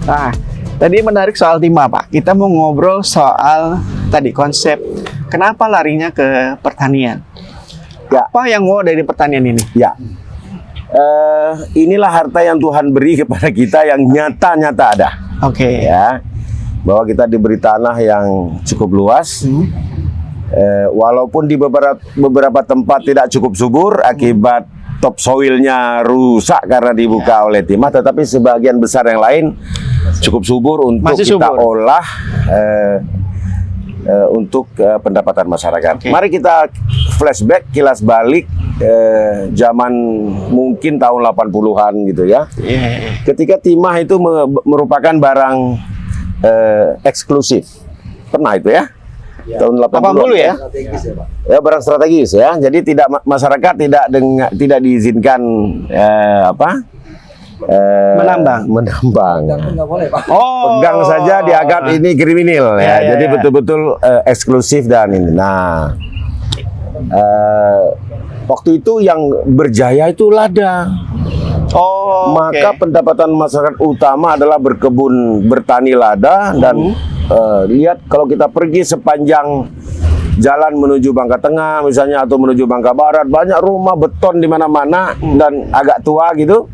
Nah, tadi menarik soal timah, Pak. Kita mau ngobrol soal tadi konsep kenapa larinya ke pertanian. Ya. Apa yang mau dari pertanian ini? Ya, inilah harta yang Tuhan beri kepada kita yang nyata-nyata ada. Oke. Ya, bahwa kita diberi tanah yang cukup luas. Walaupun di beberapa tempat tidak cukup subur akibat topsoilnya rusak karena dibuka oleh timah, tetapi sebagian besar yang lain cukup subur untuk Masih kita subur. olah untuk pendapatan masyarakat. Oke. Mari kita flashback, kilas balik zaman mungkin tahun 80-an gitu ya. Iya. Ketika timah itu merupakan barang eksklusif. Pernah itu ya? Tahun 80 ya? Ya, barang strategis ya. Jadi masyarakat tidak diizinkan Menambang. Oh. Pegang saja dianggap ini kriminal ya. Ya, Jadi ya. betul-betul eksklusif dan ini. Nah, waktu itu yang berjaya itu lada. Oh, Maka oke. pendapatan masyarakat utama adalah berkebun, bertani lada dan lihat kalau kita pergi sepanjang jalan menuju Bangka Tengah misalnya atau menuju Bangka Barat, banyak rumah beton di mana-mana dan agak tua gitu.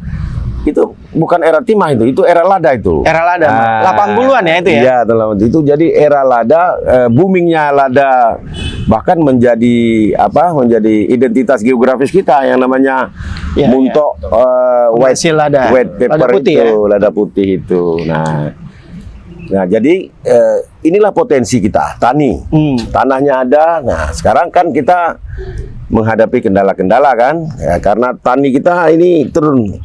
Itu bukan era timah itu era lada itu. Era lada, Pak. 80-an ya itu ya? Iya, itu jadi era lada, boomingnya lada bahkan menjadi identitas geografis kita yang namanya Iya, muntok Penghasil lada. white paper Lada putih itu, ya? lada putih itu. Nah, jadi inilah potensi kita, tani. Tanahnya ada. Nah, sekarang kan kita menghadapi kendala-kendala kan, ya, karena tani kita ini turun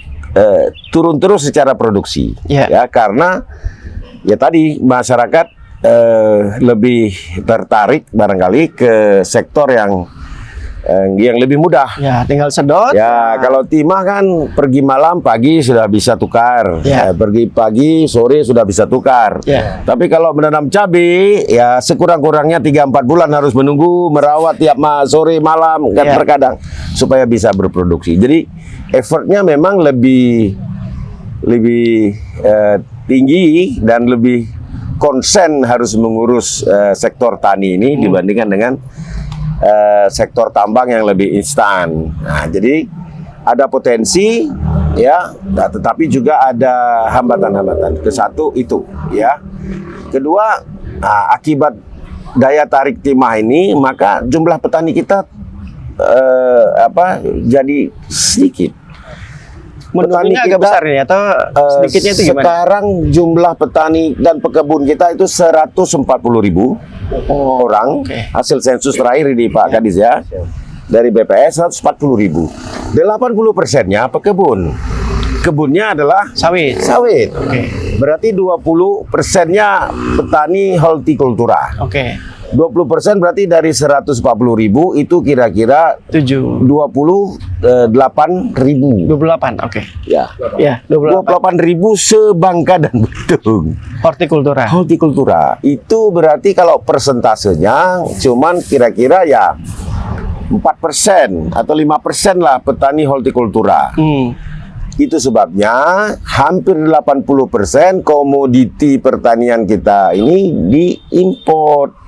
terus secara produksi, Ya. ya karena ya tadi masyarakat lebih tertarik barangkali ke sektor yang lebih mudah. Ya, tinggal sedot. Ya, kalau timah kan pergi malam, pagi sudah bisa tukar. Ya. Pergi pagi, sore sudah bisa tukar. Ya. Tapi kalau menanam cabai, ya sekurang-kurangnya 3-4 bulan harus menunggu, merawat tiap sore malam, kan Ya. terkadang, supaya bisa berproduksi. Jadi, effortnya memang lebih tinggi dan lebih konsen harus mengurus sektor tani ini dibandingkan dengan sektor tambang yang lebih instan. Nah, jadi ada potensi ya, tetapi juga ada hambatan-hambatan. Kesatu itu ya. Kedua, akibat daya tarik timah ini, maka jumlah petani kita jadi sedikit. Menurunnya agak besar ini atau sedikitnya itu gimana? Sekarang jumlah petani dan pekebun kita itu 140.000 orang. Oke. Hasil sensus terakhir di Pak Kadis ya, dari BPS 140.000. 80%-nya pekebun. Kebunnya adalah Sawit. sawit. Oke. Berarti 20%-nya petani hortikultura. Oke. 20% berarti dari 140.000 itu kira-kira 7. 28.000. 28. Oke. Ya. Ya, 28. 28.000 sebangka dan Belitung. Hortikultura. Hortikultura itu berarti kalau persentasenya cuman kira-kira ya 4% atau 5% lah petani hortikultura. Itu sebabnya hampir 80% komoditi pertanian kita ini diimpor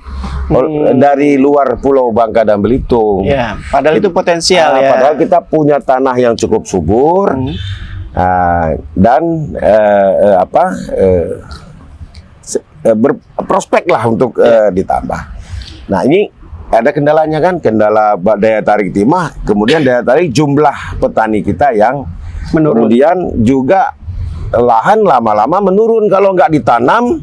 dari luar Pulau Bangka dan Belitung. Ya, padahal itu potensial ya. Padahal kita punya tanah yang cukup subur dan berprospek lah untuk ditambah. Nah, ini ada kendalanya kan, kendala daya tarik timah, kemudian daya tarik jumlah petani kita yang Menurun. kemudian juga lahan lama-lama menurun kalau nggak ditanam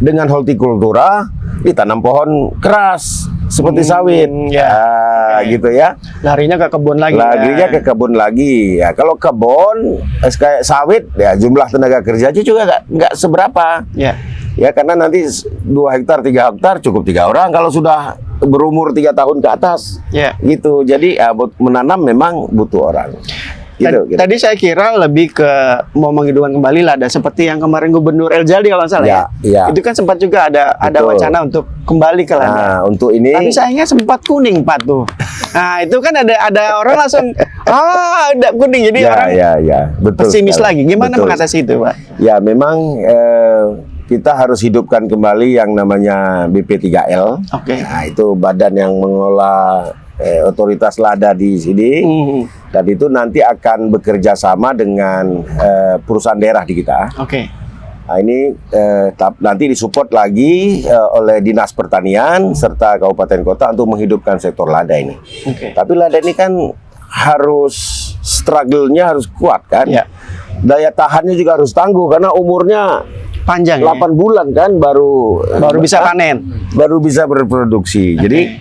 dengan hortikultura, ditanam pohon keras seperti sawit, gitu ya. Larinya ke kebun lagi. Larinya kan? ke kebun lagi. Ya, kalau kebun kayak sawit, ya jumlah tenaga kerjanya juga nggak seberapa. Ya. Ya, karena nanti 2 hektar, 3 hektar cukup 3 orang kalau sudah berumur 3 tahun ke atas. Ya. Gitu. Jadi menanam memang butuh orang. Gitu. Tadi saya kira lebih ke mau menghidupkan kembali Lada seperti yang kemarin Gubernur El Jaldi kalau nggak salah ya. Ya. Itu kan sempat juga ada Betul. wacana untuk kembali ke Lada. Nah, untuk ini Tapi sayangnya sempat kuning Pak tuh. Nah itu kan ada orang langsung ada kuning jadi orang ya, betul. pesimis sekali. lagi. Gimana Betul. mengatasi itu Pak? Ya, memang kita harus hidupkan kembali yang namanya BP3L. Oke. Nah, itu badan yang mengelola otoritas lada di sini. Dan itu nanti akan bekerja sama dengan perusahaan daerah di kita. Oke. Nah, ini nanti disupport lagi oleh Dinas Pertanian serta kabupaten kota untuk menghidupkan sektor lada ini. Oke. Tapi lada ini kan harus struggle-nya harus kuat kan. Ya. Daya tahannya juga harus tangguh karena umurnya Panjang 8 ya. bulan kan baru Bisa panen. baru bisa berproduksi. Jadi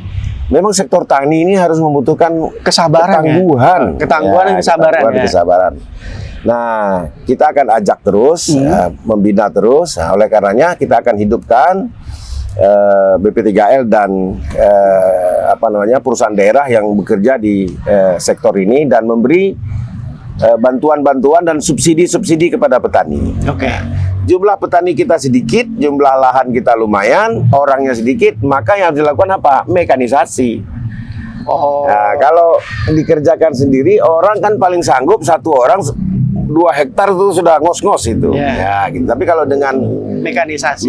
memang sektor tani ini harus membutuhkan Kesabaran ketangguhan, ya. Ketangguhan dan kesabaran ketangguhan dan ya. kesabaran. Nah, kita akan ajak terus, membina terus. Nah, oleh karenanya kita akan hidupkan BP3L dan perusahaan daerah yang bekerja di sektor ini dan memberi bantuan-bantuan dan subsidi-subsidi kepada petani. Oke. Jumlah petani kita sedikit, jumlah lahan kita lumayan, orangnya sedikit, maka yang harus dilakukan apa? Mekanisasi. Oh. Nah, kalau dikerjakan sendiri, orang kan paling sanggup 1 orang 2 hektar itu sudah ngos-ngos itu. Yeah. Ya, gitu. Tapi kalau dengan mekanisasi,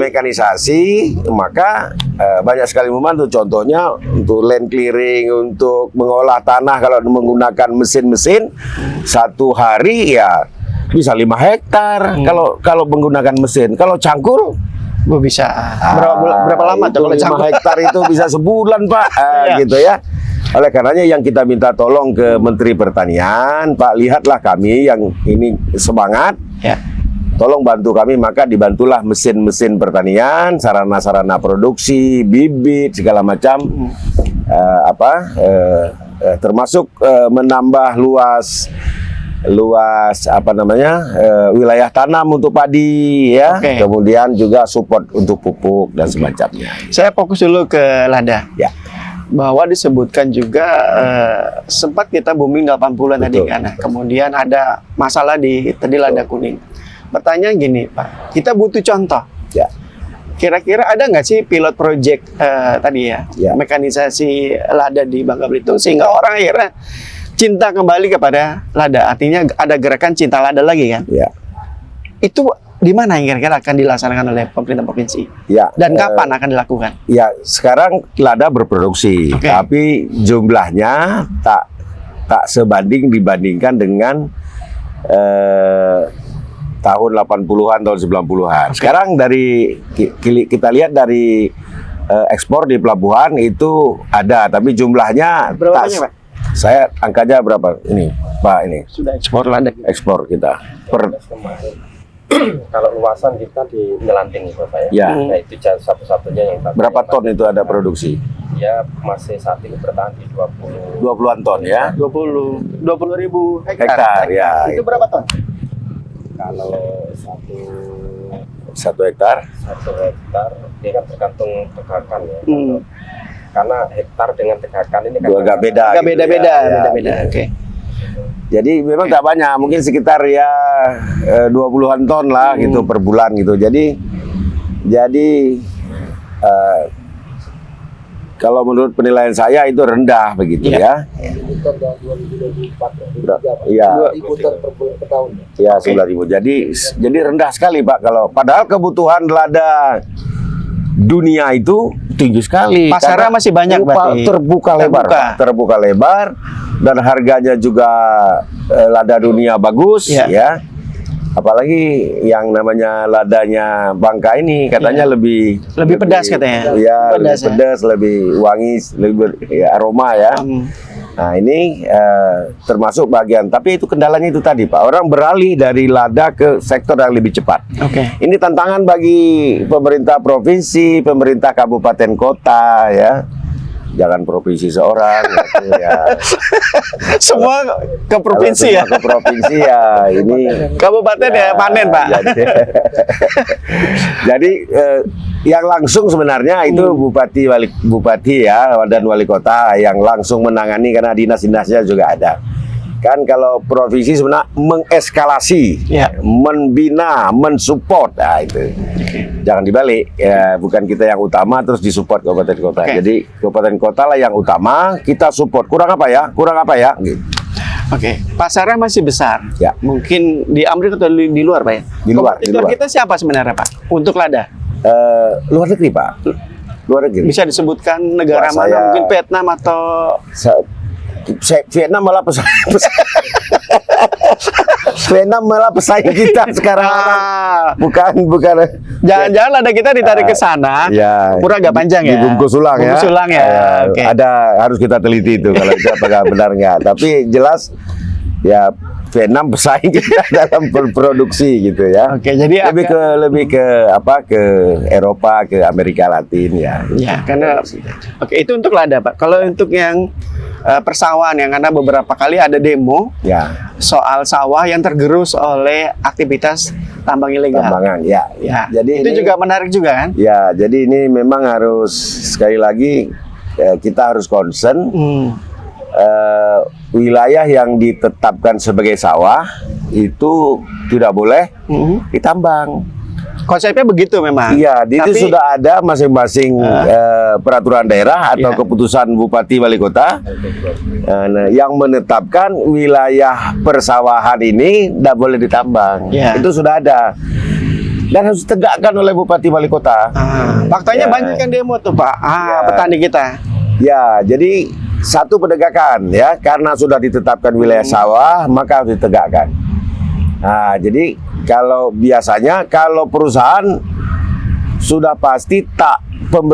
maka banyak sekali membantu. Contohnya untuk land clearing, untuk mengolah tanah kalau menggunakan mesin-mesin 1 hari ya bisa 5 hektar kalau menggunakan mesin. Kalau cangkul Bisa. Berapa lama tuh kalau 5 cangkul? hektar itu bisa sebulan, Pak. Iya. Gitu ya. Oleh karenanya yang kita minta tolong ke Menteri Pertanian, Pak, lihatlah kami yang ini semangat. Ya. Tolong bantu kami, maka dibantulah mesin-mesin pertanian, sarana-sarana produksi, bibit segala macam. Termasuk menambah luas wilayah tanam untuk padi ya. Oke. Kemudian juga support untuk pupuk dan semacamnya. Saya fokus dulu ke Lada. Ya. Bahwa disebutkan juga sempat kita booming 80-an tadi Betul. kan. Nah, kemudian ada masalah di tadi Lada Kuning. Pertanyaan gini, Pak. Kita butuh contoh. Ya. Kira-kira ada nggak sih pilot project tadi ya, Ya. mekanisasi lada di Bangka Belitung sehingga orang akhirnya cinta kembali kepada lada. Artinya ada gerakan cinta lada lagi kan? Ya. Itu di mana yang kira-kira akan dilaksanakan oleh pemerintah provinsi? Ya. Dan kapan akan dilakukan? Ya, sekarang lada berproduksi, Oke. tapi jumlahnya tak dibandingkan dengan tahun 80-an, tahun 90-an. Sekarang dari kita lihat dari ekspor di pelabuhan itu ada, tapi jumlahnya Berapa banyak, Pak? Saya angkanya berapa ini, Pak, ini Sudah ekspor lada. ekspor kita per Kalau luasan kita di Nyelanting itu Pak Ya. Nah, itu satu-satunya yang berapa ton itu ada produksi? Ya masih saat ini bertahan di 20. 20-an ton ya. 20.000 Hektar ya. Itu berapa ton? Kalau Satu hektar. satu hektar dia kan tergantung tegakan ya. Hmm. Karena hektar dengan tegakan ini kan Agak beda. Agak gitu beda-beda, ya. Ya, beda-beda. ya. Oke. Jadi memang tak banyak, mungkin sekitar ya 20-an ton lah gitu per bulan gitu. Jadi kalau menurut penilaian saya itu rendah begitu ya. Iya. Ya, 9.000. Jadi rendah sekali, Pak. Kalau padahal kebutuhan lada dunia itu tinggi sekali. Pasarnya Karena masih banyak berarti. terbuka lebar dan harganya juga lada dunia bagus Ya. ya. Apalagi yang namanya ladanya Bangka ini katanya lebih pedas katanya. Ya, Pedas, lebih pedas, lebih wangi, lebih aroma ya. Nah, ini termasuk bagian, tapi itu kendalanya itu tadi, Pak. Orang beralih dari lada ke sektor yang lebih cepat. Oke. Ini tantangan bagi pemerintah provinsi, pemerintah kabupaten kota ya. Jangan provinsi seorang gitu, ya. Semua ke provinsi ya. Kalau semua ke provinsi ya ini Kabupaten ya panen, Pak. Jadi yang langsung sebenarnya itu bupati ya dan wali kota yang langsung menangani karena dinas-dinasnya juga ada. Kan kalau provinsi sebenarnya mengeskalasi, Ya. membina, mensupport, nah itu. Jangan dibalik, ya bukan kita yang utama terus disupport kabupaten kota. Oke. Jadi kabupaten kota lah yang utama, kita support. Kurang apa ya? Gitu. Oke, pasarnya masih besar. Ya. Mungkin di Amerika atau di luar, Pak ya? Di luar, Kompetitor di luar. kita siapa sebenarnya, Pak? Untuk lada. Luar negeri, Pak. Luar negeri. Bisa disebutkan negara Wah, mana? saya- Mungkin Vietnam atau Vietnam malah pesaing Vietnam malah pesaing kita sekarang. Bukan. Jangan-jangan lada kita ditarik ke sana. Ya, Umur agak panjang ya. dibungkus ulang ya. Bungkus ulang ya. Oke. Ada harus kita teliti itu kalau itu apakah benar nggak. Tapi jelas ya Vietnam bersaing kita dalam berproduksi gitu ya. Oke, jadi lebih ke Eropa, ke Amerika Latin ya. Ya, karena oke itu untuk lada, Pak. Kalau untuk yang persawahan yang karena beberapa kali ada demo Ya, soal sawah yang tergerus oleh aktivitas tambang ilegal. tambangan ya. Ya, Jadi itu ini- juga menarik juga kan? Ya, jadi ini memang harus sekali lagi kita harus concern wilayah yang ditetapkan sebagai sawah itu tidak boleh ditambang. Konsepnya begitu memang. Iya, itu Tapi- sudah ada masing-masing peraturan daerah atau Iya. keputusan bupati wali kota nah, yang menetapkan wilayah persawahan ini tidak boleh ditambang. Iya. Itu sudah ada dan harus ditegakkan oleh bupati wali kota. Faktanya Ya. banyak yang demo tuh, Pak. Ya. Petani kita. Ya, jadi satu penegakan ya, karena sudah ditetapkan wilayah sawah maka harus ditegakkan. Nah, jadi kalau biasanya kalau perusahaan sudah pasti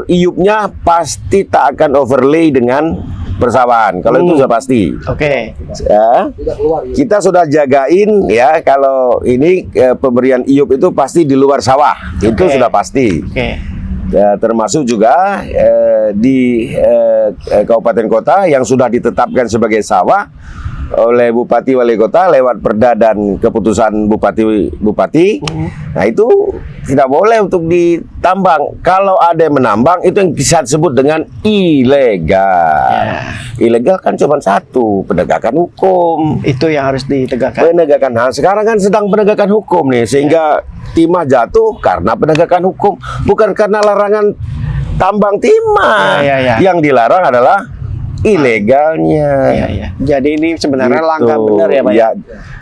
iupnya pasti tak akan overlay dengan persawahan. Kalau itu sudah pasti. Oke. Ya, kita sudah jagain ya kalau ini pemberian iup itu pasti di luar sawah. Itu Oke. sudah pasti. Oke. Ya, termasuk juga di kabupaten kota yang sudah ditetapkan sebagai sawah oleh bupati wali kota lewat perda dan keputusan bupati. Nah, itu tidak boleh untuk ditambang. Kalau ada yang menambang itu yang bisa disebut dengan ilegal. Ya. Ilegal kan cuma satu, penegakan hukum. Itu yang harus ditegakkan. Penegakan hak. Sekarang kan sedang penegakan hukum nih, sehingga timah jatuh karena penegakan hukum, bukan karena larangan tambang timah. Ya. Yang dilarang adalah ilegalnya. Iya. Jadi ini sebenarnya Gitu. langkah benar ya, Pak. Ya.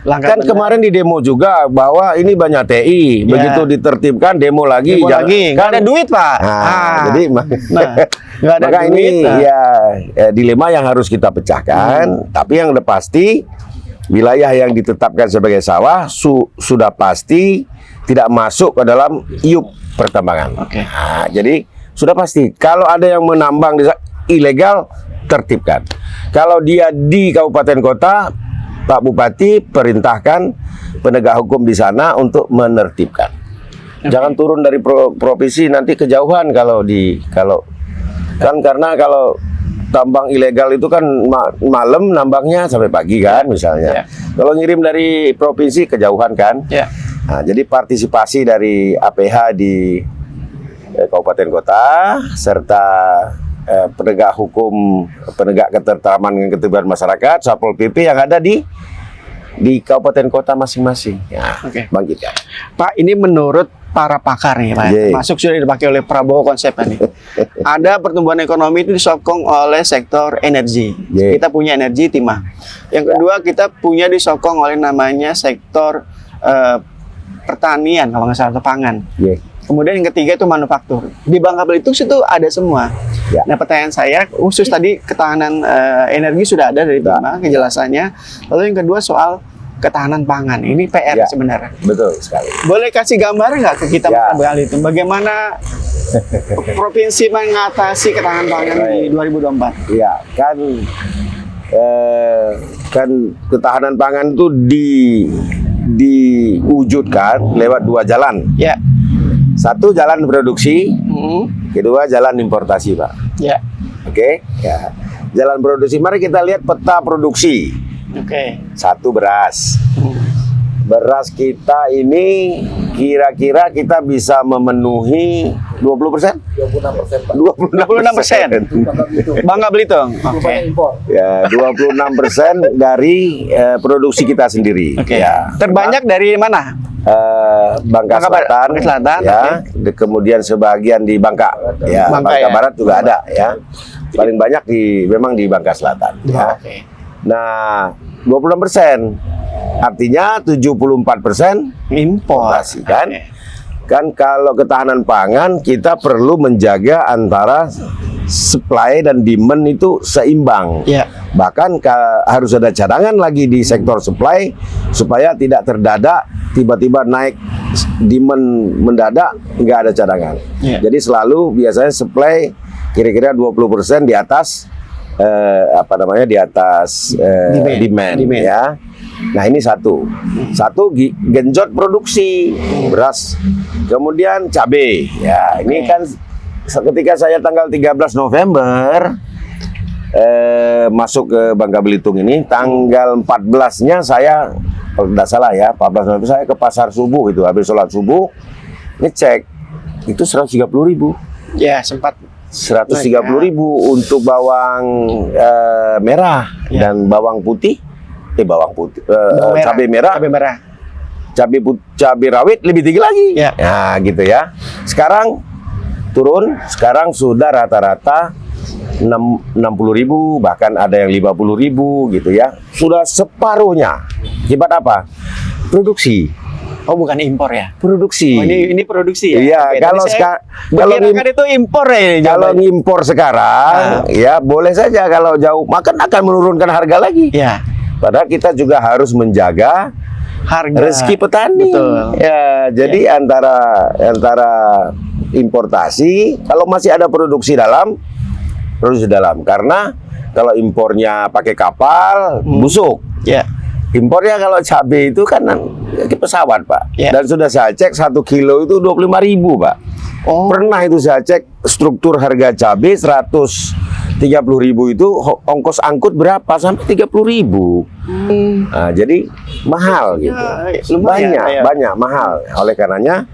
Langkah Kan benar. kemarin di demo juga bahwa ini banyak TI, Ya. begitu ditertibkan demo lagi. Demo lagi. Nggak ada duit, Pak. Jadi nggak ada maka duit. ini ya dilema yang harus kita pecahkan. Tapi yang udah pasti wilayah yang ditetapkan sebagai sawah sudah pasti tidak masuk ke dalam iup pertambangan. Oke. Nah, jadi sudah pasti kalau ada yang menambang ilegal tertibkan. Kalau dia di kabupaten kota, Pak Bupati perintahkan penegak hukum di sana untuk menertibkan. Jangan turun dari provinsi nanti kejauhan kalau karena kalau tambang ilegal itu kan malam nambangnya sampai pagi kan misalnya. Ya. Kalau ngirim dari provinsi kejauhan kan. Ya. Nah, jadi partisipasi dari APH di kabupaten kota serta penegak hukum, penegak ketertiban dan ketertiban masyarakat, Satpol PP yang ada di kabupaten kota masing-masing. Ya, Oke. bangkitkan. Pak, ini menurut para pakar nih, Pak. Ye. Termasuk sudah dipakai oleh Prabowo konsepnya nih. Ada pertumbuhan ekonomi itu disokong oleh sektor energi. Ye. Kita punya energi timah. Yang kedua, kita punya disokong oleh namanya sektor pertanian, kalau nggak salah, atau pangan. Yeah. Kemudian yang ketiga itu manufaktur. Di Bangka Belitung itu ada semua. Ya. Nah, pertanyaan saya khusus tadi ketahanan energi sudah ada dari timah kejelasannya. Lalu yang kedua soal ketahanan pangan. Ini PR Ya. sebenarnya. Betul sekali. Boleh kasih gambar nggak ke kita Ya. Pak Belitung? Bagaimana provinsi mengatasi ketahanan pangan di 2024? Iya, kan ketahanan pangan itu diwujudkan lewat dua jalan. Ya. Satu jalan produksi, Hmm. kedua jalan importasi, Pak. Ya. Oke, ya. Jalan produksi. Mari kita lihat peta produksi. Oke. Satu beras. Beras kita ini kira-kira kita bisa memenuhi 20%? 26%, Pak. 26%. Bangka Belitung. Oke. Impor. Ya, 26% dari produksi kita sendiri. Oke. Ya. Terbanyak dari mana? Bangka Selatan, Bangka Selatan, ya. oke. Kemudian sebagian di Bangka, ya. Bangka, Bangka ya. Barat juga ada, ya. Paling banyak memang di Bangka Selatan. Ya. Oke. Nah, 26%, artinya 74% Impor. importasi, kan? Oke. Kan kalau ketahanan pangan kita perlu menjaga antara supply dan demand itu seimbang. Ya. Bahkan harus ada cadangan lagi di sektor supply supaya tidak terdadak tiba-tiba naik demand mendadak nggak ada cadangan. Ya. Jadi selalu biasanya supply kira-kira 20% di atas di atas demand ya. Nah ini satu genjot produksi beras, kemudian cabai. Ya ini kan ketika saya tanggal 13 November masuk ke Bangka Belitung ini, tanggal 14-nya saya kalau tidak salah ya 14 November saya ke pasar subuh itu habis sholat subuh ngecek itu 130.000. Ya, sempat 130.000 untuk bawang merah dan bawang putih. Cabai merah, cabai rawit lebih tinggi lagi. Ya. Nah, gitu ya. Sekarang turun, sekarang sudah rata-rata 60.000, bahkan ada yang 50.000 gitu ya. Sudah separuhnya. Akibat apa? Produksi. Oh, bukan impor ya? Produksi. Oh, ini produksi ya? Iya, Oke, kalau perkirakan itu impor ya. kalau ngimpor sekarang, ya boleh saja kalau jauh, makan akan menurunkan harga lagi. Ya. Padahal kita juga harus menjaga Harga rezeki petani. Betul. Ya, jadi antara importasi, kalau masih ada produksi dalam, karena kalau impornya pakai kapal busuk. Ya. Impornya kalau cabai itu kan ke pesawat, Pak. Ya. Dan sudah saya cek 1 kilo itu 25.000, Pak. Oh. Pernah itu saya cek struktur harga cabai 130.000 itu ongkos angkut berapa sampai 30.000. Nah, jadi mahal gitu. lumayan, Banyak mahal. Oleh karenanya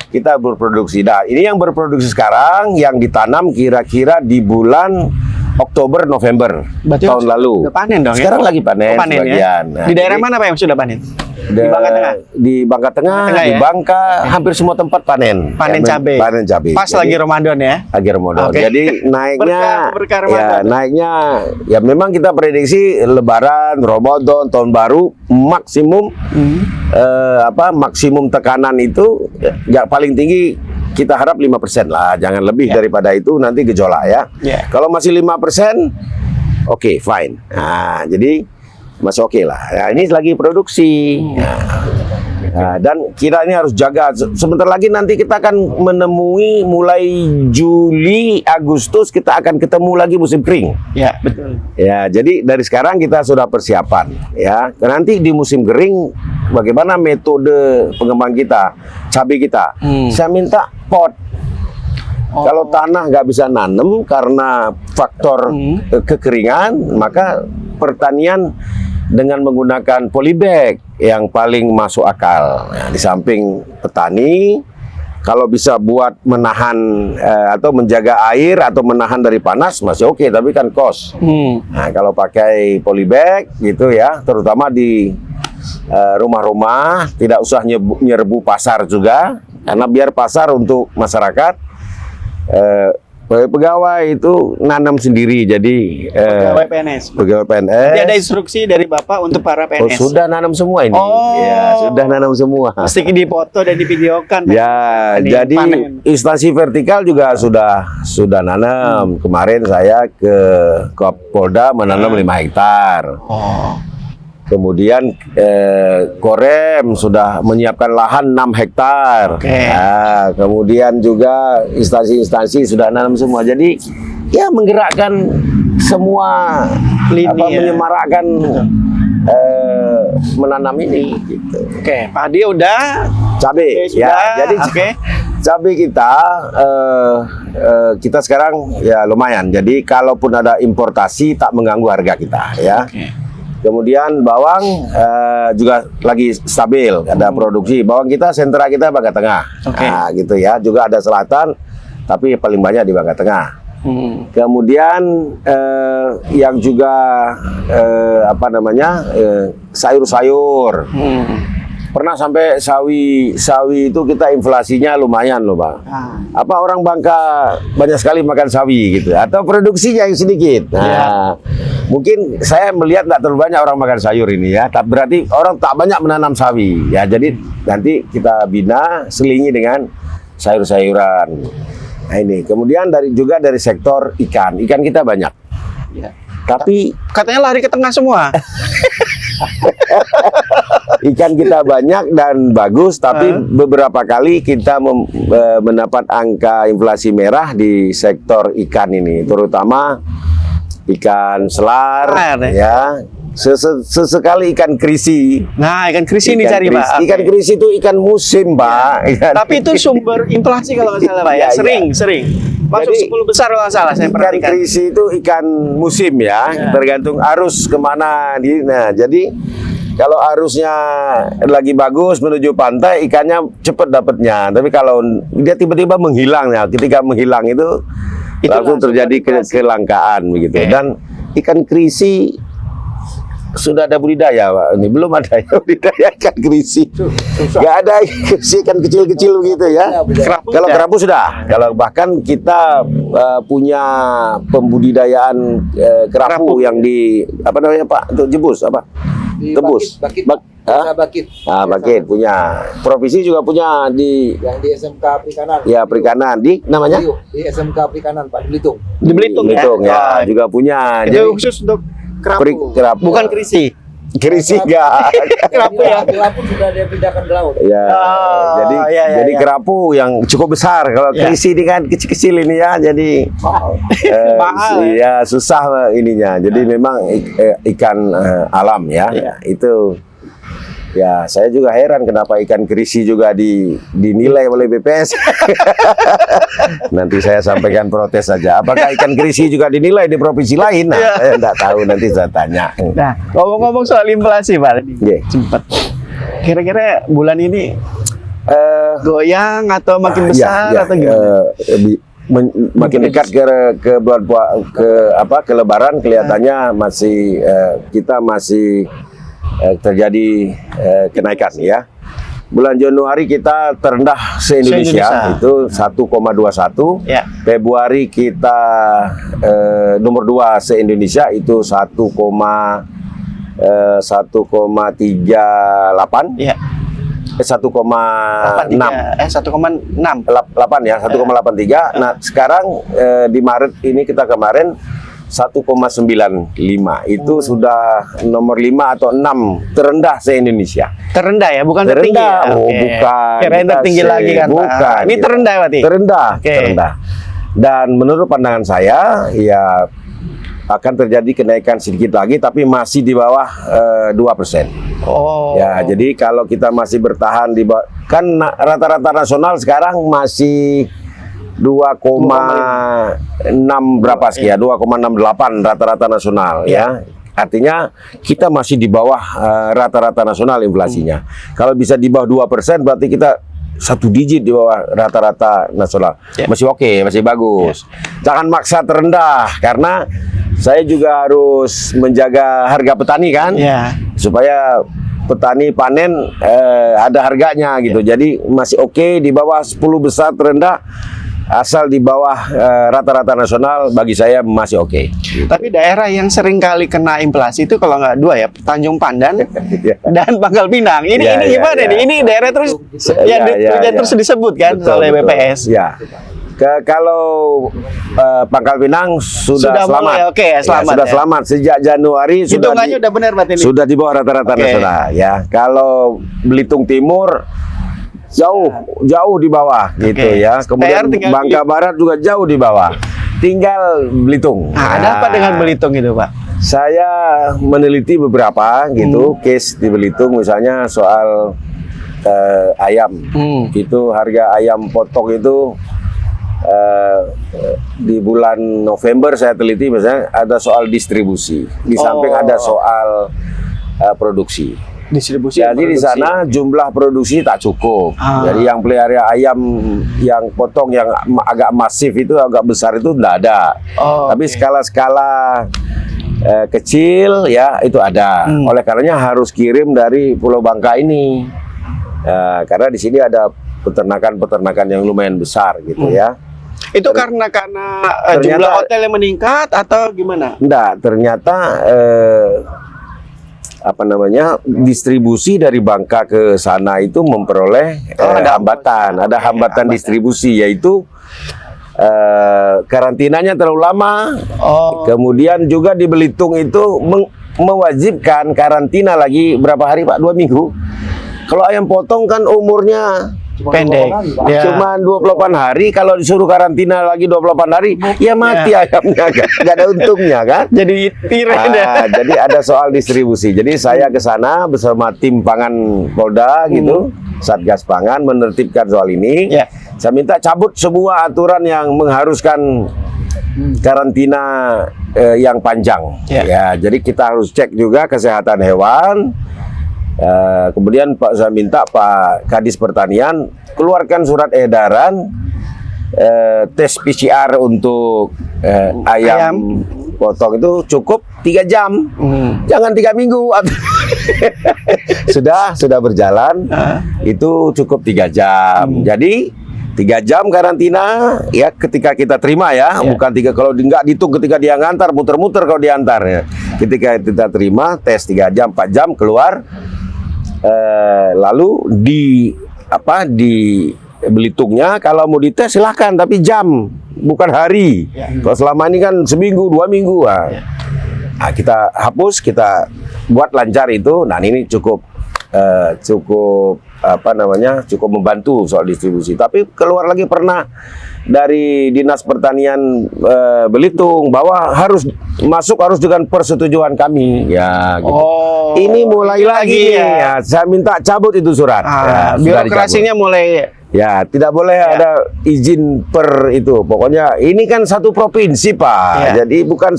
kita berproduksi. Nah, ini yang berproduksi sekarang yang ditanam kira-kira di bulan Oktober November Berarti tahun lalu. udah panen dong ya? Sekarang lagi panen, Oh, panen ya? sebagian. Nah, Di daerah jadi mana Pak yang sudah panen? Di Bangka Tengah? Di Bangka Tengah, Tengah di ya? Bangka, hampir semua tempat panen. Panen cabai. Panen cabai. Pas lagi Ramadan ya? Lagi Ramadan. Oke. Jadi naiknya Berkah ya Ramadan. naiknya ya memang kita prediksi Lebaran, Ramadan, tahun baru maksimum maksimum tekanan itu ya paling tinggi kita harap 5% lah, jangan lebih daripada itu nanti gejolak ya. Ya. Kalau masih 5%, oke, fine. Nah, jadi masih oke lah. Nah, ini lagi produksi. Nah, dan kita ini harus jaga. Sebentar lagi nanti kita akan menemui mulai Juli, Agustus kita akan ketemu lagi musim kering. Ya, betul. Ya, jadi dari sekarang kita sudah persiapan. Ya, nanti di musim kering bagaimana metode pengembangan kita, cabai kita. Saya minta pot. Kalau tanah nggak bisa nanam karena faktor kekeringan, maka pertanian dengan menggunakan polybag yang paling masuk akal. Nah, di samping petani, kalau bisa buat menahan atau menjaga air atau menahan dari panas masih oke, tapi kan kos. Nah, kalau pakai polybag gitu ya, terutama di rumah-rumah, tidak usah nyerbu pasar juga, karena biar pasar untuk masyarakat. Pegawai itu nanam sendiri, jadi Pegawai PNS. pegawai PNS. Jadi ada instruksi dari Bapak untuk para PNS. Sudah nanam semua ini. Oh. Ya, sudah nanam semua. Mesti dipoto dan divideokan. Ya, Ini jadi panen. instansi vertikal juga sudah nanam. Kemarin saya ke Polda menanam 5 hektar. Oh. Kemudian Korem sudah menyiapkan lahan 6 hektar. Oke. Nah, kemudian juga instansi-instansi sudah nanam semua. Jadi ya menggerakkan semua Lini, ya. menyemarakkan menanam ini gitu. Oke, padi udah. Cabai Sudah. ya. Jadi Oke. cabai kita sekarang ya lumayan. Jadi kalaupun ada importasi tak mengganggu harga kita ya. Oke. Kemudian bawang juga lagi stabil, ada produksi. Bawang kita, sentra kita Bangka Tengah. Oke. Nah, gitu ya. Juga ada selatan, tapi paling banyak di Bangka Tengah. Kemudian yang juga apa namanya sayur-sayur. Pernah sampai sawi itu kita inflasinya lumayan loh, Pak. Apa orang Bangka banyak sekali makan sawi gitu, atau produksinya yang sedikit. Nah, mungkin saya melihat nggak terlalu banyak orang makan sayur ini ya, tapi berarti orang tak banyak menanam sawi ya. Jadi nanti kita bina selingi dengan sayur-sayuran. Nah ini, kemudian juga dari sektor ikan kita banyak. Ya. Tapi Katanya lari ke tengah semua. ikan kita banyak dan bagus, tapi beberapa kali kita mendapat angka inflasi merah di sektor ikan ini, terutama ikan selar, ya. Sesekali ikan krisi. Nah, ikan krisi ini cari, Pak. Ikan Oke. krisi itu ikan musim, Pak. Tapi itu sumber inflasi kalau nggak salah, Pak. Ya, Iya, sering. Masuk Jadi, 10 besar kalau nggak salah saya Ikan perhatikan. krisi itu ikan musim ya, tergantung arus kemana. Nah, jadi kalau arusnya lagi bagus menuju pantai, ikannya cepat dapatnya. Tapi kalau dia tiba-tiba menghilang ya, ketika menghilang itu langsung terjadi kelangkaan begitu. Oke. Dan ikan krisi sudah ada budidaya, Pak. Ini belum ada ya budidaya ikan krisi. Nggak ada ikan kecil-kecil begitu ya. Kerapu Kalau sudah. kerapu sudah. Kalau bahkan kita punya pembudidayaan kerapu yang di apa namanya, Pak? Untuk jebus apa? Di Tebus. Bakit. Hah? Bakit. Bakit punya. Provinsi juga punya di Yang di SMK Perikanan. ya perikanan di namanya Di SMK Perikanan, Pak, di Belitung. Di Belitung ya. ya juga punya. Itu Jadi khusus untuk kerapu. kerapu. Bukan krisi. krisi enggak. Kerapu ya. Kerapu sudah dia pindahkan ke laut. Ya, Oh, jadi iya, iya, jadi iya. kerapu yang cukup besar. Kalau Ya. krisi ini kan kecil-kecil ini ya, jadi Mahal, ya susah ininya. Jadi memang ikan alam ya. Ya. Itu ya saya juga heran kenapa ikan krisi juga dinilai oleh BPS. Nanti saya sampaikan protes saja. Apakah ikan krisi juga dinilai di provinsi lain? Nah, saya enggak tahu, nanti saya tanya. Nah, ngomong-ngomong soal inflasi, Pak. Tadi Iya. Sempat. Kira-kira bulan ini Eh, goyang atau makin ya, besar ya, atau gimana? makin dekat ke bulan ke Lebaran kelihatannya masih kita masih terjadi kenaikan ya. Bulan Januari kita terendah se-Indonesia itu 1,21. Ya. Februari kita nomor 2 se-Indonesia itu 1,38. Ya. 1,6 1,6. 8 ya, 1,83. Nah, sekarang di Maret ini kita kemarin 1,95. Itu sudah nomor 5 atau 6 terendah se-Indonesia. Terendah ya, bukan tertinggi. Terendah. Ya? Oh, Oke. bukan. Kirain Kita tertinggi lagi kan, Pak. bukan. Ini terendah berarti. Terendah, Oke. terendah. Dan menurut pandangan saya, ya akan terjadi kenaikan sedikit lagi, tapi masih di bawah 2%. Oh. Ya, jadi kalau kita masih bertahan di bawah, kan rata-rata nasional sekarang masih 2,6 berapa sih ya? 2,68 rata-rata nasional ya. Artinya kita masih di bawah rata-rata nasional inflasinya. Kalau bisa di bawah 2%, berarti kita 1 digit di bawah rata-rata nasional. Ya. Masih oke, masih bagus. Jangan maksa terendah, karena saya juga harus menjaga harga petani kan. Ya. Supaya petani panen ada harganya gitu. Jadi masih oke di bawah 10 besar terendah, asal di bawah rata-rata nasional bagi saya masih oke. Tapi daerah yang sering kali kena inflasi itu kalau nggak dua ya, Tanjung Pandan dan Pangkal Pinang. Ini Ya, ini ya, gimana ya. nih? Ini daerah terus Ya, ya, ya. terus disebut kan Betul, oleh betul. BPS. Ya. Kalau Pangkal Pinang sudah selamat. mulai, oke, ya, selamat sudah ya. selamat sejak Januari Hitungannya udah benar berarti ini. sudah di bawah rata-rata Oke. nasional ya. Kalau Belitung Timur jauh di bawah gitu Oke. ya. Kemudian PR tinggal Bangka Barat juga jauh di bawah. Tinggal Belitung. Nah, ada apa dengan Belitung itu, Pak? Saya meneliti beberapa gitu case di Belitung, misalnya soal ayam. Itu harga ayam potong itu di bulan November saya teliti, misalnya ada soal distribusi. Di samping ada soal produksi. Distribusi. Jadi di produksi. sana jumlah produksi tak cukup. Ah. Jadi yang pelihara ayam yang potong yang agak masif itu, agak besar itu tidak ada. Oh, Tapi oke. skala-skala kecil ya itu ada. Oleh karenanya harus kirim dari Pulau Bangka ini. Karena di sini ada peternakan-peternakan yang lumayan besar gitu ya. Itu karena Ternyata- jumlah hotel yang meningkat atau gimana? Enggak, ternyata distribusi dari Bangka ke sana itu memperoleh ada hambatan, ada hambatan distribusi, yaitu karantinanya terlalu lama. Oh, Kemudian juga di Belitung itu mewajibkan karantina lagi berapa hari Pak? 2 minggu. Kalau ayam potong kan umurnya pendek. Ya. cuma 28 hari, kalau disuruh karantina lagi 28 hari, ya mati ayamnya, nggak ada untungnya kan? Jadi tirai dah. Jadi ada soal distribusi. Jadi saya ke sana bersama tim pangan Polda gitu, Satgas Pangan menertibkan soal ini. Ya. Saya minta cabut sebuah aturan yang mengharuskan karantina yang panjang. Ya. Ya, jadi kita harus cek juga kesehatan hewan. Kemudian saya minta Pak Kadis Pertanian keluarkan surat edaran tes PCR untuk ayam potong itu cukup 3 jam, jangan 3 minggu. sudah berjalan, itu cukup 3 jam. Jadi 3 jam karantina ya ketika kita terima ya, bukan 3 kalau nggak dihitung ketika dia ngantar, muter-muter kalau diantar ya. Ketika kita terima tes 3 jam 4 jam keluar. Lalu di Belitungnya kalau mau dites silahkan, tapi jam bukan hari. Kalau selama ini kan seminggu 2 minggu. Nah, kita hapus, kita buat lancar itu. Nah ini cukup cukup membantu soal distribusi. Tapi keluar lagi pernah dari Dinas Pertanian Belitung bahwa harus dengan persetujuan kami ya gitu. Oh, Ini mulai lagi ya. Saya minta cabut itu surat. Ya, sudah birokrasinya mulai. ya, tidak boleh ada izin per itu. Pokoknya ini kan satu provinsi, Pak. Ya. Jadi bukan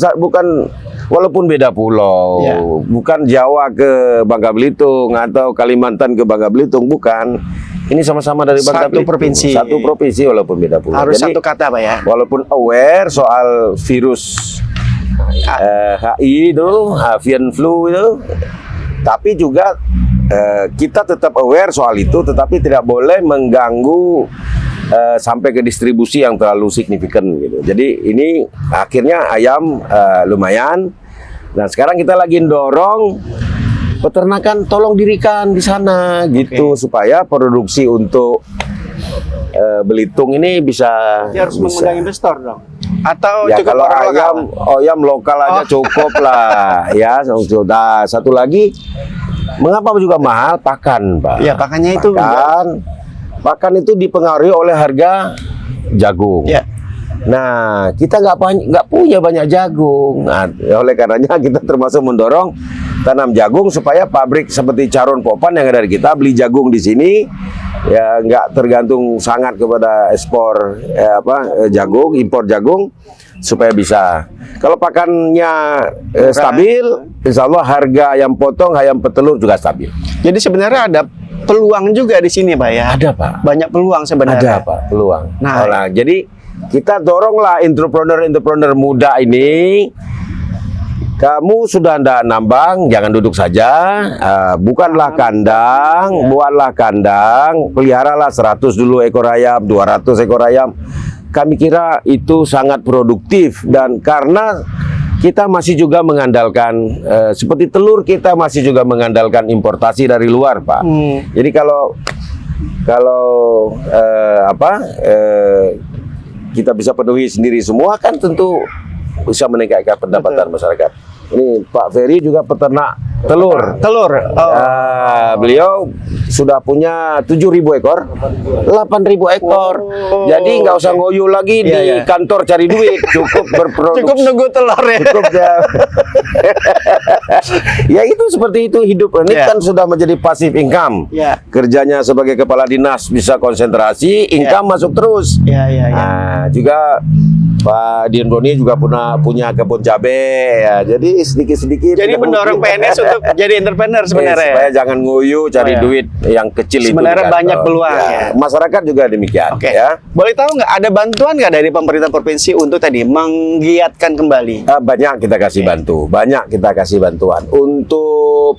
walaupun beda pulau, Ya. bukan Jawa ke Bangka Belitung atau Kalimantan ke Bangka Belitung, bukan. Ini sama-sama dari Bangka Satu Belitung. provinsi. Satu provinsi walaupun beda pulau. Harus Jadi, satu kata, Pak ya. walaupun aware soal virus HI itu, avian flu itu, tapi juga kita tetap aware soal itu, tetapi tidak boleh mengganggu sampai ke distribusi yang terlalu signifikan gitu. Jadi ini akhirnya ayam lumayan. Nah sekarang kita lagi dorong peternakan, tolong dirikan di sana gitu supaya produksi untuk Belitung ini bisa. Dia harus mengundang investor dong. Atau Ya cukup kalau orang lokal? ayam lokal aja cukup lah ya. Sudah satu lagi, mengapa juga mahal? Pakan, Pak. Ya, pakannya itu Pakan itu dipengaruhi oleh harga jagung. Ya. Nah, kita nggak punya banyak jagung. Nah, oleh karenanya kita termasuk mendorong tanam jagung supaya pabrik seperti Caron Popan yang ada di kita beli jagung di sini, ya nggak tergantung sangat kepada ekspor jagung, impor jagung, supaya bisa. Kalau pakannya stabil, insya Allah harga ayam potong, ayam petelur juga stabil. Jadi sebenarnya ada peluang juga di sini, Pak ya. Ada, Pak. Banyak peluang sebenarnya. Ada, Pak, peluang. Nah, Jadi kita doronglah entrepreneur muda ini. Kamu sudah ndak nambang, jangan duduk saja. Bukanlah kandang, buatlah kandang, peliharalah 100 dulu ekor ayam, 200 ekor ayam. Kami kira itu sangat produktif, dan karena kita masih juga mengandalkan seperti telur, kita masih juga mengandalkan importasi dari luar, Pak. Jadi kalau kita bisa penuhi sendiri semua, kan tentu bisa meningkatkan pendapatan masyarakat. Ini Pak Ferry juga peternak telur. Telur. Beliau sudah punya 7.000 ekor, 8.000 ekor. Jadi nggak usah ngoyo lagi di kantor cari duit, cukup berproduksi. Cukup nunggu telur ya. Cukup ya. Ya itu seperti itu hidup. Ini kan sudah menjadi passive income. Kerjanya sebagai kepala dinas bisa konsentrasi, income masuk terus. Nah, juga Pak Dian Doni juga punya kebun cabai ya. Jadi sedikit-sedikit. Jadi mendorong PNS untuk jadi entrepreneur sebenarnya. Supaya jangan ngoyo cari duit yang kecil sebenarnya itu. Sebenarnya banyak peluang. Masyarakat juga demikian. Ya. Boleh tahu nggak ada bantuan nggak dari pemerintah provinsi untuk tadi menggiatkan kembali? Banyak kita kasih bantu, banyak kita kasih bantuan untuk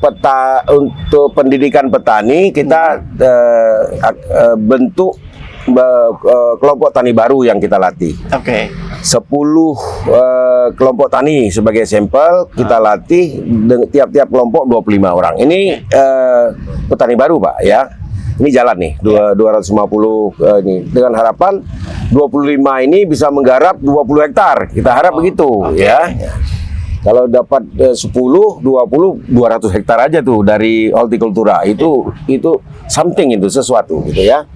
pendidikan petani kita bentuk kelompok tani baru yang kita latih. 10 kelompok tani sebagai sampel kita latih, tiap-tiap kelompok 25 orang. Ini petani baru Pak ya. Ini jalan nih 250 ini dengan harapan 25 ini bisa menggarap 20 hektar. Kita harap begitu ya. Kalau dapat 10, 20, 200 hektar aja tuh dari hortikultura itu something, itu sesuatu gitu ya.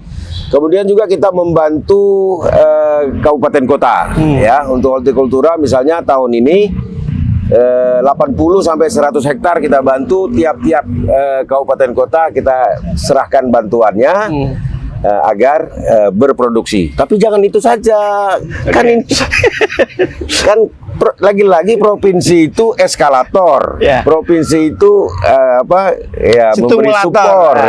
Kemudian juga kita membantu kabupaten kota ya untuk hortikultura, misalnya tahun ini 80 sampai 100 hektar kita bantu, tiap-tiap kabupaten kota kita serahkan bantuannya agar berproduksi. Tapi jangan itu saja. Kan ini kan lagi-lagi provinsi itu eskalator. Provinsi itu memberi support.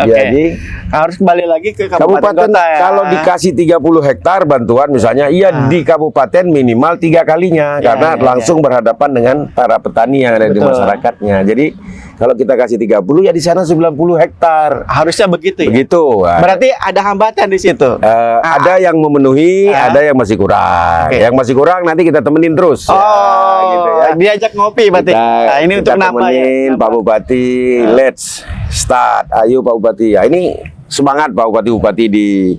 Jadi harus kembali lagi ke kabupaten kota ya. Kalau dikasih 30 hektar bantuan misalnya, di kabupaten minimal 3 kalinya karena langsung berhadapan dengan para petani yang ada di masyarakatnya. Jadi kalau kita kasih 30 ya di sana 90 hektar. Harusnya begitu ya. Begitu. Berarti ada hambatan di situ. Ada yang memenuhi, ada yang masih kurang. Yang masih kurang nanti kita temenin terus. Gitu ya. Diajak ngopi berarti. Ini untuk nama ya. Pak Bupati, let's start. Ayo Pak Bupati. Ya ini semangat Pak Bupati di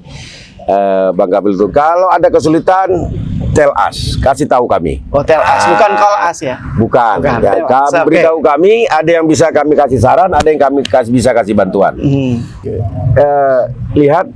Bangka Belitung. Kalau ada kesulitan, tell us, kasih tahu kami. Tell us, bukan call us ya? Bukan. Ya, kamu beritahu kami, ada yang bisa kami kasih saran, ada yang kami bisa kasih bantuan. Lihat,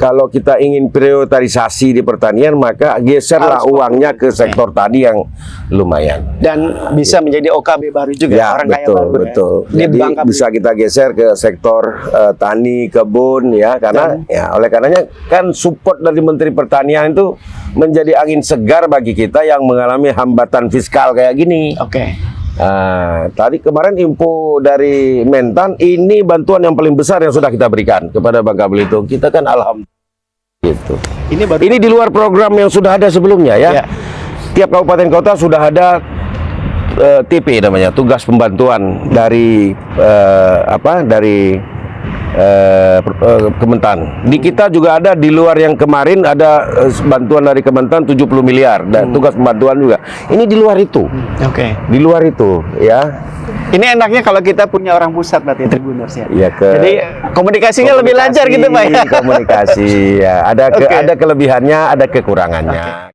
kalau kita ingin priorisasi di pertanian, maka geserlah uangnya ke sektor tani yang lumayan. Dan bisa menjadi OKB baru juga, orang kaya baru. Betul. Jadi bisa kita geser ke sektor tani, kebun ya, karena oleh karenanya kan support dari Menteri Pertanian itu menjadi angin segar bagi kita yang mengalami hambatan fiskal kayak gini. Tadi kemarin info dari Mentan, ini bantuan yang paling besar yang sudah kita berikan kepada Bangka Belitung. Kita kan alhamdulillah gitu. Ini di luar program yang sudah ada sebelumnya ya. Tiap kabupaten kota sudah ada TP namanya, tugas pembantuan dari Kementan. Di kita juga ada, di luar yang kemarin ada bantuan dari Kementan 70 miliar dan tugas pembantuan juga. Ini di luar itu. Di luar itu ya. Ini enaknya kalau kita punya orang pusat berarti Tribuners ya. Jadi komunikasinya lebih lancar gitu Pak ya. Komunikasi ya. Ada kelebihannya, ada kekurangannya.